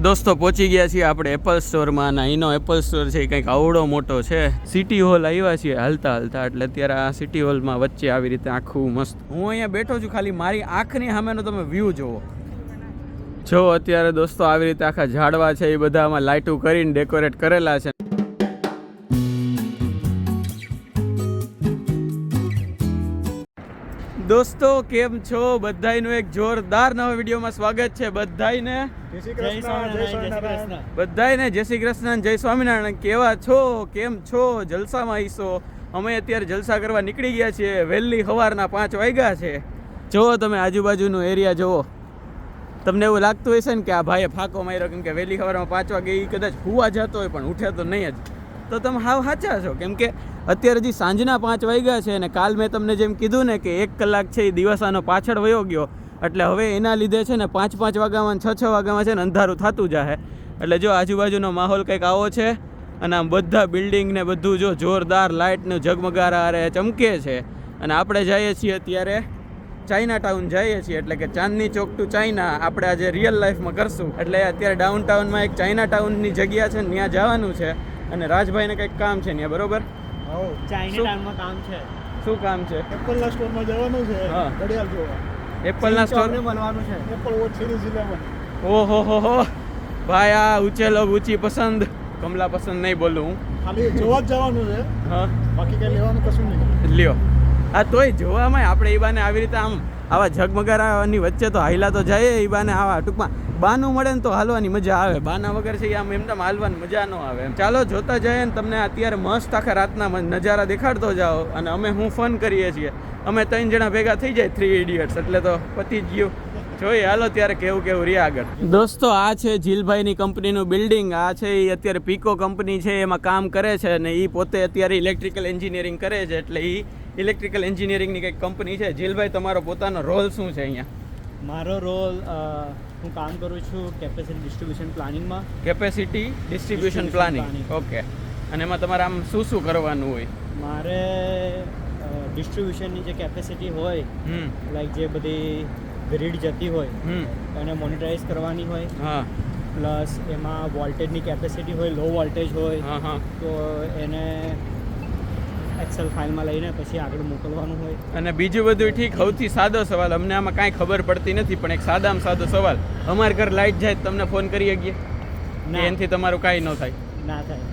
દોસ્તો પહોંચી ગયા છીએ આપણે એપલ સ્ટોરમાં અને અહીંનો એપલ સ્ટોર છે કંઈક આવડો મોટો છે. સિટી હોલ આવ્યા છીએ હાલતા હાલતા, એટલે અત્યારે આ સિટી હોલમાં વચ્ચે આવી રીતે આખું મસ્ત હું અહીંયા બેઠો છું. ખાલી મારી આંખની સામેનો તમે વ્યૂ જુઓ. જો અત્યારે દોસ્તો આવી રીતે આખા ઝાડવા છે એ બધામાં લાઇટું કરીને ડેકોરેટ કરેલા છે. દોસ્તો કેમ છો? બધાયનું એક જોરદાર નવા વિડીયોમાં સ્વાગત છે. બધાયને જય શ્રી કૃષ્ણ, જય સ્વામિનારાયણ. કેવા છો? કેમ છો? જલસામાં આવીશો? અમે અત્યારે જલસા કરવા નીકળી ગયા છીએ. વહેલી સવારના 5 વાગ્યા છે. જુઓ તમે આજુબાજુનું એરિયા જુઓ. તમને એવું લાગતું હશે ને કે આ ભાઈએ ફાંકો માર્યો, કેમ કે વહેલી સવારમાં 5 વાગે એ કદાચ હુવા જતો હોય પણ ઉઠે તો નહીં જ. તો તમે હાવ સાચા છો, કેમ કે અત્યારે હજી સાંજના 5 વાગ્યા છે અને કાલ મેં તમને જેમ કીધું ને કે 1 કલાક છે એ દિવસાનો પાછળ વયો ગયો, એટલે હવે એના લીધે છે ને 5 વાગ્યામાં 6 વાગ્યામાં છે ને અંધારું થતું જાય. એટલે જો આજુબાજુનો માહોલ કંઈક આવો છે અને આમ બધા બિલ્ડિંગ ને બધું જો જોરદાર લાઇટનું ઝગમગારા અરે ચમકે છે. અને આપણે જઈએ છીએ અત્યારે ચાઇના ટાઉન જઈએ છીએ, એટલે કે ચાંદની ચોક ટુ ચાઇના આપણે આજે રિયલ લાઈફમાં કરશું. એટલે અત્યારે ડાઉન ટાઉનમાં એક ચાઇના ટાઉનની જગ્યા છે ને ત્યાં જવાનું છે અને રાજભાઈને કંઈક કામ છે ત્યાં, બરોબર? ચાઇના ટાઉનમાં કામ છે. શું કામ છે? એપલના સ્ટોરમાં જવાનું છે. હા, ઘડિયાળ જોવા. એપલના સ્ટોર બનવાનું છે. Apple watch series 11. ઓહો હો ભાઈ, આ ઊંચે લોગ ઊંચી પસંદ, કમલા પસંદ નહીં બોલું હું. ખાલી જોવા જ જવાનું છે. હા, બાકી કઈ લેવાનું કશું નહીં. લ્યો. આ તોય જોવામાં આપણે એ બાને આવી રીતે આમ આવા ઝગમગારાની વચ્ચે તો હાઈલા તો જાય. એ બાને આવા ટૂંકમાં બાનું મળે ને તો હાલવાની મજા આવે. બાના વગર છે આમ એમ હાલવાની મજા ન આવે. ચાલો જોતા જઈએ ને તમને અત્યારે મસ્ત આખા રાતના નજારા દેખાડતો જાઓ. અને અમે હું ફન કરીએ છીએ. અમે 3 જણા ભેગા થઈ જાય 3 ઇડિયટ્સ, એટલે તો પતી જ ગયું. જોઈએ હાલો ત્યારે કેવું રહ્યા આગળ. દોસ્તો આ છે જીલભાઈની કંપનીનું બિલ્ડિંગ. આ છે એ અત્યારે પીકો કંપની છે, એમાં કામ કરે છે અને એ પોતે અત્યારે ઇલેક્ટ્રિકલ એન્જિનિયરિંગ કરે છે. એટલે એ ઇલેક્ટ્રિકલ એન્જિનિયરિંગની કંઈક કંપની છે. જીલભાઈ, તમારો પોતાનો રોલ શું છે અહીંયા? મારો રોલ, હું કામ કરું છું કેપેસિટી ડિસ્ટ્રીબ્યુશન પ્લાનિંગમાં. Capacity distribution planning, okay. અને એમાં તમારે આમ શું કરવાનું હોય? મારે ડિસ્ટ્રીબ્યુશનની જે કેપેસિટી હોય, લાઈક જે બધી ગ્રીડ જતી હોય એને મોનિટરાઇઝ કરવાની હોય. હા. પ્લસ એમાં વોલ્ટેજની કેપેસિટી હોય, લો વોલ્ટેજ હોય, તો એને એક્સેલ ફાઇલમાં લઈને પછી આગળ મોકલવાનું હોય. અને બીજું બધું ઠીક. સૌથી સાદો સવાલ, અમને આમાં કાંઈ ખબર પડતી નથી, પણ એક સાદામાં સાદો સવાલ, અમારે ઘર લાઇટ જાય તમને ફોન કરી શકીએ? એનાથી તમારું કાંઈ ન થાય? ના થાય.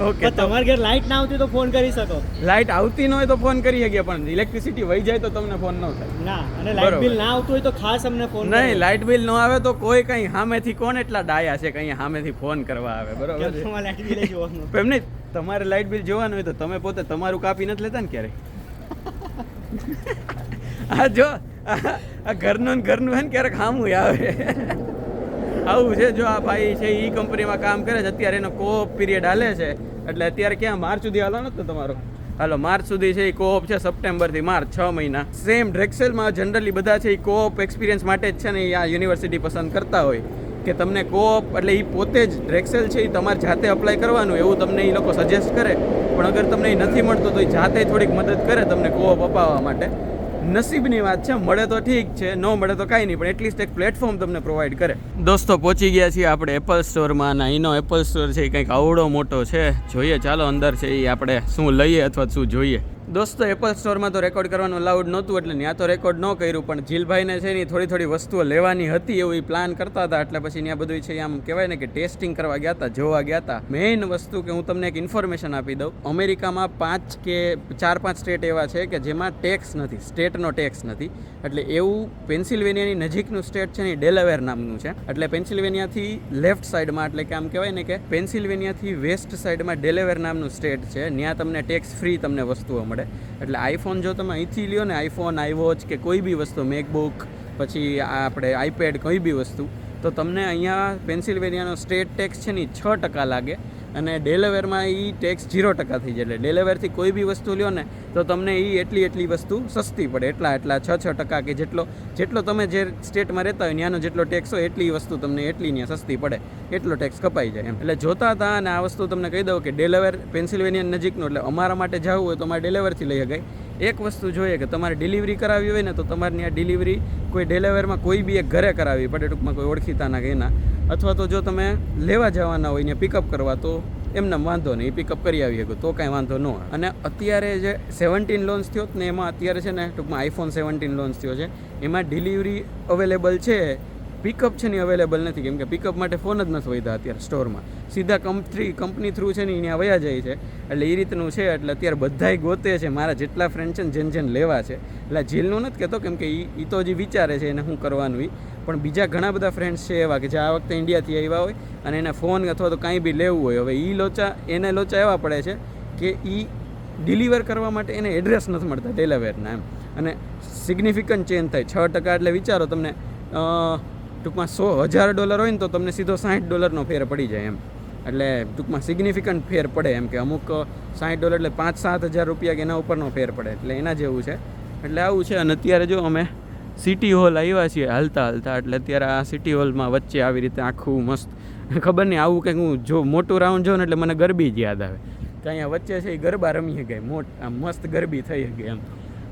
ઓકે, તમારે ઘર લાઇટ ના આવતી તો ફોન કરી શકો. લાઇટ આવતી ન હોય તો ફોન કરી શકીએ, પણ ઇલેક્ટ્રિસિટી વહી જાય તો તમને ફોન ન થાય. ના, અને લાઇટ બિલ ના આવતું હોય તો ખાસ અમને ફોન. નહીં, લાઇટ બિલ ન આવે તો કોઈ કંઈ સામેથી કોણ એટલા ડાયા છે કે અહીંયા સામેથી ફોન કરવા આવે, બરોબર? લાઇટ બિલ જોવાનું. એમ નહીં, તમારે લાઇટ બિલ જોવાનું હોય તો તમે પોતે તમારું કાપી નથી લેતા ને ક્યારે? આ જો આ ઘરનું હે ને ક્યારેક સામું આવે. આવું છે. જો આ ભાઈ છે એ કંપનીમાં કામ કરે છે. અત્યારે એનો કોઓપ પીરિયડ હાલે છે, એટલે અત્યારે ક્યાં માર્ચ સુધી હાલવાનો જ તમારો? હાલો, માર્ચ સુધી છે એ કોઓપ છે, સપ્ટેમ્બરથી માર્ચ 6 મહિના. સેમ ડ્રેક્સેલમાં જનરલી બધા છે એ કોઓપ એક્સપિરિયન્સ માટે જ છે ને આ યુનિવર્સિટી પસંદ કરતા હોય કે તમને કોઓપ, એટલે એ પોતે જ ડ્રેક્સેલ છે એ તમારે જાતે અપ્લાય કરવાનું એવું તમને એ લોકો સજેસ્ટ કરે. પણ અગર તમને એ નથી મળતો તો એ જાતે થોડીક મદદ કરે તમને કોઓપ અપાવવા માટે. નસીબની વાત છે, મળે તો ઠીક છે, ન મળે તો કાંઈ નહીં, પણ એટલીસ્ટ એક પ્લેટફોર્મ તમને પ્રોવાઈડ કરે. દોસ્તો પહોંચી ગયા છીએ આપણે એપલ સ્ટોરમાં અને અહીંનો એપલ સ્ટોર છે એ કંઈક આવડો મોટો છે. જોઈએ ચાલો અંદર છે એ આપણે શું લઈએ અથવા શું જોઈએ. દોસ્તો એપલ સ્ટોરમાં તો રેકોર્ડ કરવાનું અલાઉડ નહોતું, એટલે ત્યાં તો રેકોર્ડ ન કર્યું, પણ જીલભાઈને છે ને થોડી વસ્તુઓ લેવાની હતી એવું પ્લાન કરતા હતા. એટલે પછી ત્યાં બધું છે આમ કહેવાય ને કે ટેસ્ટિંગ કરવા ગયા હતા, જોવા ગયા હતા. મેઇન વસ્તુ કે હું તમને એક ઇન્ફોર્મેશન આપી દઉં, અમેરિકામાં 5 કે 4-5 સ્ટેટ એવા છે કે જેમાં ટેક્સ નથી, સ્ટેટનો ટેક્સ નથી. એટલે એવું પેન્સિલ્વેનિયાની નજીકનું સ્ટેટ છે ને ડેલાવેર નામનું છે. એટલે પેન્સિલ્વેનિયાથી લેફ્ટ સાઈડમાં, એટલે કે આમ કહેવાય ને કે પેન્સિલ્વેનિયાથી વેસ્ટ સાઈડમાં ડેલાવેર નામનું સ્ટેટ છે. ત્યાં તમને ટેક્સ ફ્રી તમને વસ્તુઓ મળે. એટલે આઈફોન જો તમે અહીંથી લ્યો ને, આઈફોન, આઈવોચ કે કોઈ બી વસ્તુ, મેકબુક, પછી આપણે આઈપેડ, કોઈ બી વસ્તુ, તો તમને અહીંયા પેન્સિલ્વેનિયાનો સ્ટેટ ટેક્સ છે ને 6% લાગે. અને ડેલાવેરમાં એ ટેક્સ 0% થઈ જાય. એટલે ડેલાવેરથી કોઈ બી વસ્તુ લ્યો ને તો તમને એ એટલી વસ્તુ સસ્તી પડે. એટલા 6% કે જેટલો તમે જે સ્ટેટમાં રહેતા હોય ત્યાંનો જેટલો ટેક્સ હોય એટલી વસ્તુ તમને એટલી ત્યાં સસ્તી પડે, એટલો ટેક્સ કપાઈ જાય એમ. એટલે જોતા હતા. અને આ વસ્તુ તમને કહી દઉં કે ડેલાવેર પેન્સિલ્વેનિયા નજીકનું, એટલે અમારા માટે જવું હોય તો અમારે ડેલાવેરથી લઈ શકાય. એક વસ્તુ જોઈએ કે તમારે ડિલિવરી કરાવવી હોય ને તો તમારે ત્યાં ડિલિવરી કોઈ ડેલિવરમાં કોઈ બી એક ઘરે કરાવવી પડે, ટૂંકમાં કોઈ ઓળખીતાના કે એના, અથવા તો જો તમે લેવા જવાના હોય ને પિકઅપ કરવા તો એમને વાંધો નહીં, પિકઅપ કરી આવી શકો તો કાંઈ વાંધો ન હોય. અને અત્યારે જે 17 લોન્ચ થયો ને એમાં અત્યારે છે ને ટૂંકમાં આઈફોન 17 લોન્ચ થયો છે, એમાં ડિલિવરી અવેલેબલ છે, પિકઅપ છે ને અવેલેબલ નથી, કેમ કે પિકઅપ માટે ફોન જ નથી વધ્યા અત્યારે સ્ટોરમાં, સીધા કંપની થ્રુ છે ને અહીંયા વયા જાય છે. એટલે એ રીતનું છે. એટલે અત્યારે બધાય ગોતે છે, મારા જેટલા ફ્રેન્ડ છે ને જેને લેવા છે, એટલે જેલનું નથી કહેતો, કેમ કે એ તો હજી વિચારે છે એને શું કરવાનું એ, પણ બીજા ઘણા બધા ફ્રેન્ડ્સ છે એવા કે જે આ વખતે ઇન્ડિયાથી આવ્યા હોય અને એને ફોન અથવા તો કાંઈ બી લેવું હોય, હવે એને લોચા એવા પડે છે કે એ ડિલિવર કરવા માટે એને એડ્રેસ નથી મળતા ડેલાવેરના એમ, અને સિગ્નિફિકન્ટ ચેન્જ થાય 6%. એટલે વિચારો તમને ટૂંકમાં $100,000 હોય ને તો તમને સીધો $60 ફેર પડી જાય એમ, એટલે ટૂંકમાં સિગ્નિફિકન્ટ ફેર પડે એમ, કે અમુક $60 એટલે 5-7 હજાર રૂપિયા કે એના ઉપરનો ફેર પડે, એટલે એના જેવું છે. એટલે આવું છે. અને અત્યારે જો અમે સિટી હોલ આવ્યા છીએ હાલતા, એટલે અત્યારે આ સિટી હોલમાં વચ્ચે આવી રીતે આખું મસ્ત, ખબર નહીં આવું કંઈક હું જો મોટું રાઉન્ડ જોઉં ને એટલે મને ગરબી જ યાદ આવે કે અહીંયા વચ્ચે છે એ ગરબા રમી ગઈ, મસ્ત ગરબી થઈ ગઈ એમ.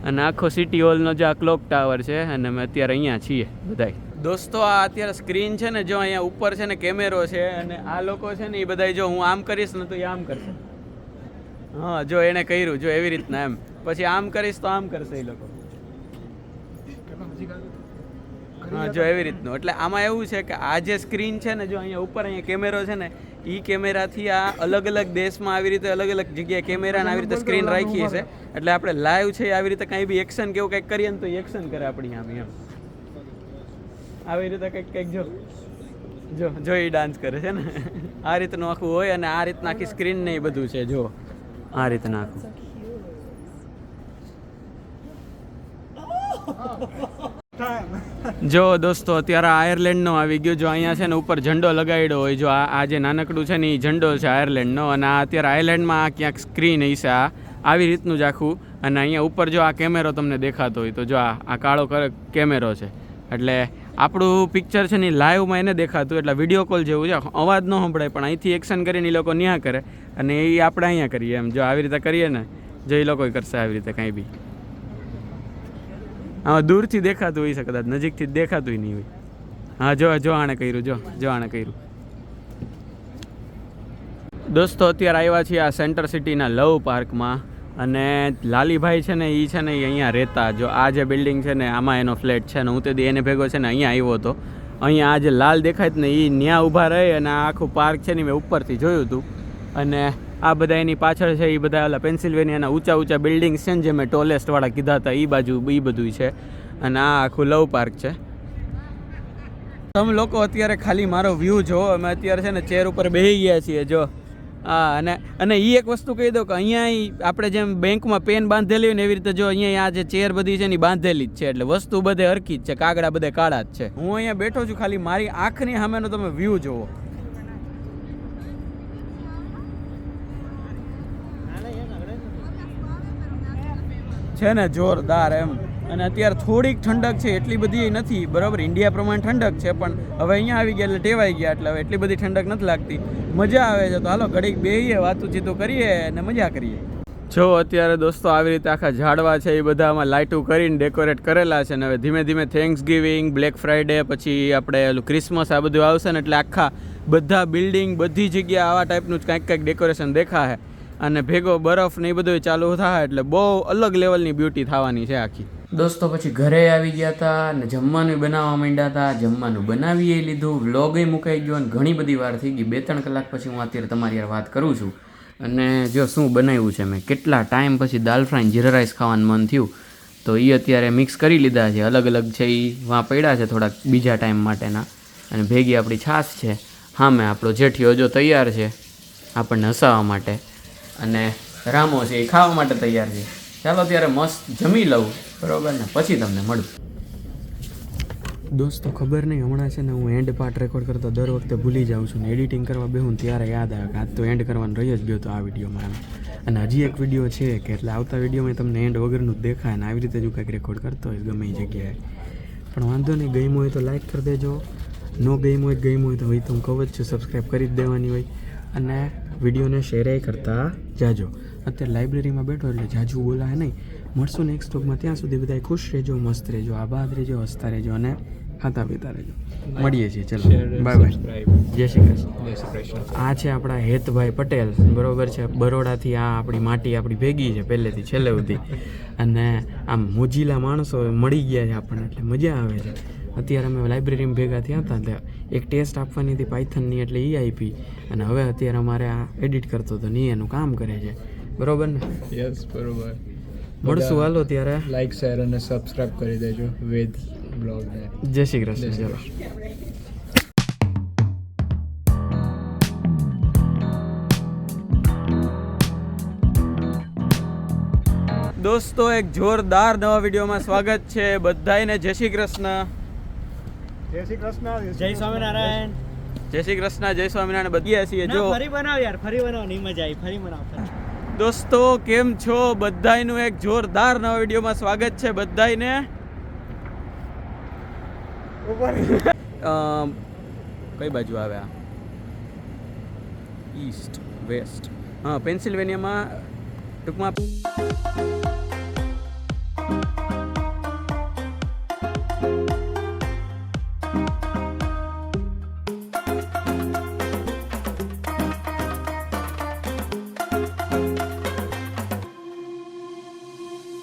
અને આખો સિટી હોલનો જે આ ક્લોક ટાવર છે, અને અમે અત્યારે અહીંયા છીએ બધાય દોસ્તો. આ અત્યારે સ્ક્રીન છે ને, જો અહીંયા ઉપર છે ને કેમેરો છે, અને આ લોકો છે ને એ બધા જો હું આમ કરીશ ને તો એ આમ કરશે, હા જો એણે કર્યું જો એવી રીતના એમ, પછી આમ કરીશ તો આમ કરશે એ લોકો, હા જો એવી રીતનું. એટલે આમાં એવું છે કે આ જે સ્ક્રીન છે ને, જો અહીંયા ઉપર અહીંયા કેમેરો છે ને, એ કેમેરાથી આ અલગ અલગ દેશમાં આવી રીતે અલગ અલગ જગ્યાએ કેમેરાને આવી રીતે સ્ક્રીન રાખી છે, એટલે આપણે લાઈવ છે આવી રીતે કાંઈ બી એક્શન કે એવું કંઈક કરીએ ને તો એક્શન કરે આપણી આમ એમ, આવી રીતે કંઈક જો એ ડાન્સ કરે છે ને, આ રીતનું આખું હોય. અને આ રીતના આખી સ્ક્રીન ને એ બધું છે, જો આ રીતના આખું. જો દોસ્તો અત્યારે આયર્લેન્ડનો આવી ગયો, જો અહીંયા છે ને ઉપર ઝંડો લગાડ્યો હોય, જો આ જે નાનકડું છે ને એ ઝંડો છે આયર્લેન્ડનો, અને આ અત્યારે આયર્લેન્ડમાં ક્યાંક સ્ક્રીન હશે આ આવી રીતનું જ આખું. અને અહીંયા ઉપર જો આ કેમેરો તમને દેખાતો હોય તો જો આ કાળો કેમેરો છે, એટલે આપણું પિક્ચર છે ને લાઈવમાં એને દેખાતું, એટલે વિડીયો કોલ જેવું છે, અવાજ ન સંભળાય પણ અહીંથી એક્શન કરીને એ લોકો ન્યા કરે, અને એ આપણે અહીંયા કરીએ એમ. જો આવી રીતે કરીએ ને, જો એ લોકો કરશે આવી રીતે કાંઈ બી, હા દૂરથી દેખાતું હોય છે કદાચ, નજીકથી દેખાતું નહીં હોય. હા જો આણે કર્યું, જો આણે કર્યું. દોસ્તો અત્યારે આવ્યા છીએ આ સેન્ટર સિટીના લવ પાર્કમાં, અને લાલીભાઈ છે ને એ છે ને એ અહીંયા રહેતા, જો આ જે બિલ્ડિંગ છે ને આમાં એનો ફ્લેટ છે ને, હું તે એને ભેગો છે ને અહીંયા આવ્યો હતો. અહીંયા આ જે લાલ દેખાય ને એ ન્યા ઊભા રહે, અને આ આખું પાર્ક છે ને મેં ઉપરથી જોયું હતું. અને આ બધા એની પાછળ છે એ બધા ઓલા પેન્સિલ્વેનિયાના ઊંચા બિલ્ડિંગ્સ છે ને, જે મેં ટોલેસ્ટવાળા કીધા હતા એ બાજુ એ બધું છે. અને આ આખું લવ પાર્ક છે. તમે લોકો અત્યારે ખાલી મારો વ્યૂ જો, અમે અત્યારે છે ને ચેર ઉપર બેસી ગયા છીએ જો. હા અને એ એક વસ્તુ કહી દઉં કે અહીંયા આપણે જેમ બેંકમાં પેન બાંધેલી હોય ને એવી રીતે જો અહીંયા આ જે ચેર બધી છે ને એ બાંધેલી જ છે, એટલે વસ્તુ બધે હરખી જ છે, કાગડા બધે કાળા જ છે. હું અહીંયા બેઠો છું, ખાલી મારી આંખની સામેનો તમે વ્યૂ જોવો છે ને જોરદાર એમ. અને અત્યારે થોડીક ઠંડક છે, એટલી બધી નથી બરાબર, ઇન્ડિયા પ્રમાણે ઠંડક છે, પણ હવે અહીંયા આવી ગયા એટલે ટેવાઈ ગયા, એટલે હવે એટલી બધી ઠંડક નથી લાગતી, મજા આવે છે. તો હાલો ઘડીક બેહીએ, વાતું કરીએ અને મજા કરીએ. જો અત્યારે દોસ્તો આવી રીતે આખા ઝાડવા છે એ બધામાં લાઇટો કરીને ડેકોરેટ કરેલા છે, ને હવે ધીમે ધીમે થેન્ક્સ ગિવિંગ, બ્લેક ફ્રાઈડે, પછી આપણે ક્રિસમસ આ બધું આવશે ને, એટલે આખા બધા બિલ્ડિંગ બધી જગ્યાએ આવા ટાઈપનું જ કાંઈક ડેકોરેશન દેખાશે, અને ભેગો બરફ ને એ બધું ચાલુ થાય, એટલે બહુ અલગ લેવલની બ્યુટી થવાની છે આખી. દોસ્તો પછી ઘરે આવી ગયા હતા અને જમવાનું બનાવવા માંડ્યા હતા, જમવાનું બનાવીએ લીધું, વ્લોગે મુકાઈ ગયો, અને ઘણી બધી વાર થઈ ગઈ, 2-3 કલાક પછી હું અત્યારે તમારી યાર વાત કરું છું. અને જો શું બનાવ્યું છે મેં, કેટલા ટાઈમ પછી દાલ ફ્રાય જીરા રાઈસ ખાવાનું મન થયું, તો એ અત્યારે મિક્સ કરી લીધા છે, અલગ અલગ છે એ વાં પડ્યા છે થોડાક બીજા ટાઈમ માટેના, અને ભેગી આપણી છાશ છે. હા મેં આપણો જેઠિયો જો તૈયાર છે આપણને હસાવવા માટે, અને રામો છે એ ખાવા માટે તૈયાર છે. ચાલો ત્યારે મસ્ત જમી લઉં બરાબર ને, પછી તમને મળું. દોસ્તો ખબર નહીં, હમણાં છે ને હું એન્ડ પાર્ટ રેકોર્ડ કરતો દર વખતે ભૂલી જાઉં છું, ને એડિટિંગ કરવા બેહું ત્યારે યાદ આવે કે આજ તો એન્ડ કરવાનું રહી જ ગયો તો આ વિડીયોમાં એમ. અને હજી એક વિડીયો છે કે એટલે આવતા વિડીયોમાં તમને એન્ડ વગરનું જ દેખાય, ને આવી રીતે જો કંઈક રેકોર્ડ કરતો હોય ગમે એ જગ્યાએ. પણ વાંધો નહીં, ગમ્યું હોય તો લાઈક કરી દેજો, ન ગમ્યું હોય તો ભાઈ તો હું કહું જ છું સબસ્ક્રાઈબ કરી જ દેવાની હોય, અને વિડીયોને શેર કરતા જાજો. અત્યારે લાઇબ્રેરીમાં બેઠો એટલે જાજુ બોલાય નહીં, મળશું નેક્સ્ટ વ્લોગમાં. ત્યાં સુધી બધા ખુશ રહેજો, મસ્ત રહેજો, આબાદ રહેજો, હસતા રહેજો અને ખાતા પીતા રહેજો. મળીએ છીએ, ચલો બાય બાય, જય શ્રી કૃષ્ણ. આ છે આપણા હેતભાઈ પટેલ, બરોબર છે, બરોડાથી. આ આપણી માટી આપણી ભેગી છે પહેલેથી છેલ્લે સુધી, અને આમ મોજીલા માણસો મળી ગયા છે આપણને, એટલે મજા આવે છે. અત્યારે અમે લાઇબ્રેરીમાં ભેગા થયા હતા, એટલે એક ટેસ્ટ આપવાની હતી પાયથનની, એટલે એ આપી, અને હવે અત્યારે અમારે આ એડિટ કરતો હતો ને એનું કામ કરે છે, બરોબર ને? યસ, બરોબર. મળશું, હાલો ત્યારે. લાઈક, શેર અને સબસ્ક્રાઇબ કરી દેજો વેદ બ્લોગને. જય શ્રી કૃષ્ણ. ચલો. દોસ્તો, એક જોરદાર નવા વિડીયોમાં સ્વાગત છે બધાને. જય શ્રી કૃષ્ણ. જય શ્રી કૃષ્ણ, જય સ્વામિનારાયણ. જય શ્રી કૃષ્ણ, જય સ્વામિનારાયણ. બધી છીએ જો. ફરી બનાવ યાર, ફરી બનાવ, નહીં મજા આવી, ફરી બનાવ. દોસ્તો કેમ છો? બધાયનું એક જોરદાર નવા વિડીયોમાં સ્વાગત છે બધાયને. કઈ બાજુ આવે આ? East west. હા, પેન્સિલ્વેનિયામાં ટૂંકમાં